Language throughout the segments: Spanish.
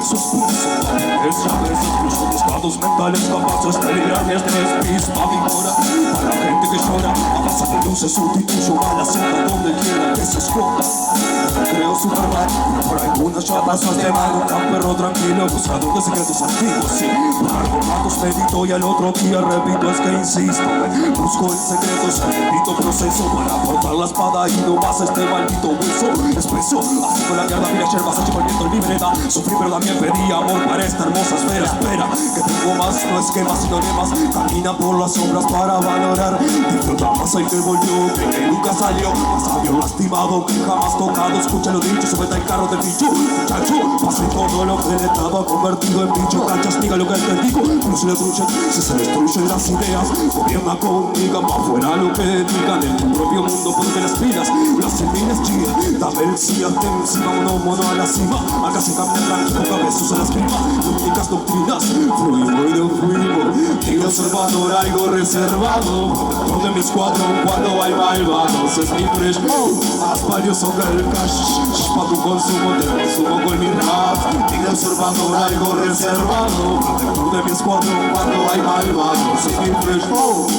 su esposo. Es a veces incluso estados mentales capaces de librar de estrés, misma víctora. Para gente que llora, avanza de luces, sustituyo a la cinta donde quiera que se esconda. Creo Superman, por algunas chapas de mano, un perro tranquilo, buscador de secretos antiguos, sí. Por algo ratos medito y al otro día repito, es que insisto, busco el secreto, ese bendito proceso para cortar la espada y no más este maldito hueso espeso. Así con la mierda, mira yerbas, se volviendo en libreta. Sufrí pero también pedí amor para esta hermosa esfera. Espera, que tengo más, no esquemas sino lemas. Camina por las sombras para valorar. Disfruta más el que volvió, que nunca salió. Más sabio lastimado que jamás tocado. Escucha lo dicho, súbete al carro del bicho. Muchacho, pase todo lo que le estaba convertido en bicho. Cachas, diga lo que te digo, no se le truchen. Si se destruyen las ideas, gobierna conmigo. Pa' fuera lo que digan, en tu propio mundo ponte las pilas. Las envidias chillas, dame el sí ante encima. Uno mono a la cima, acá se cambia tranquilo, cabezos a las primas. Dominicas doctrinas, fluimos y no fuimos. Tigre observador, algo reservado. Protector de mi escuadrón cuando hay malvados. Es mi fresh, más valioso que el cash. Pa' tu consumo, te consumo con mi rap. Tigre observador, algo reservado. Protector de mi escuadrón cuando hay malvados. Es mi fresh,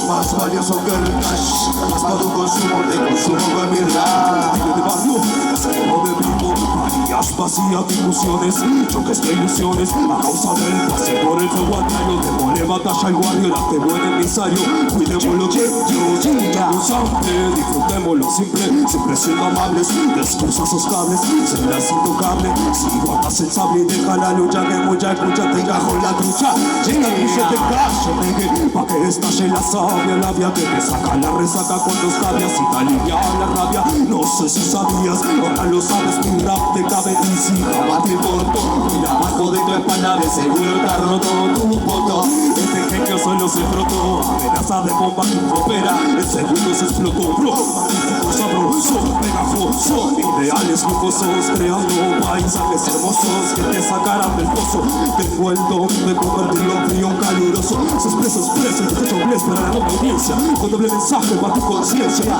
más valioso que el cash. Más pa' tu consumo, te consumo con mi rap. Tigre de barrio, es el modo de primo. Marías vacías de ilusiones, choques de ilusiones. A causa del pase por el fuego a diario. Démosle batalla al guardio, te buen emisario. Cuidemos lo que yo no sabe. Disfrutemos lo simple, siempre siendo amables. Descruza esos cables, serás intocable. Si guardas el sable y deja la lucha, que mucha escucha te encajo en la trucha. Llega el bicho de calle, pegue, pa' que estalle la sabia. La vía que te saca la resaca con los cabias y te alivia la rabia. No sé si sabías, ahora lo sabes, mi rap te cabe y si abate corto. Mira abajo de tu espalda, de seguro está roto tu poto. Este genio solo se frotó, amenaza de bomba que opera. En segundos explotó, bro. Magnífico, sabroso, pegajoso. Ideales lujosos, creando paisajes hermosos que te sacarán del pozo. Tengo el don de convertirlo en frío caluroso. Se expresa, el techo bless para la obediencia. Con doble mensaje para tu conciencia.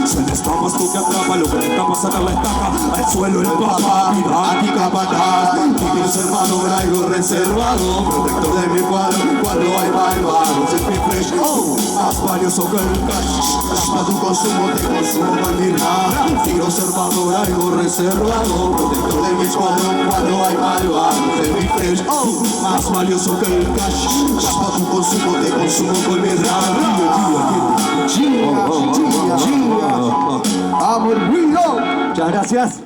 Se destapas tú que atrapa, lo que te tapa sacar la estaca. Al suelo el papa, vida anticapataz. Tigre observador, algo reservado. Protector de mi cuadro cuando hay malvados. Es mi fresh, más valioso que el cash. Pa' tu consumo, te consumo con mi rap. Tigre observador, algo reservado. Protector de mi cuadro cuando hay malvados. Es mi fresh, más valioso que el cash. Pa' tu consumo, te consumo con mi rap. Amor, Willow. Muchas gracias.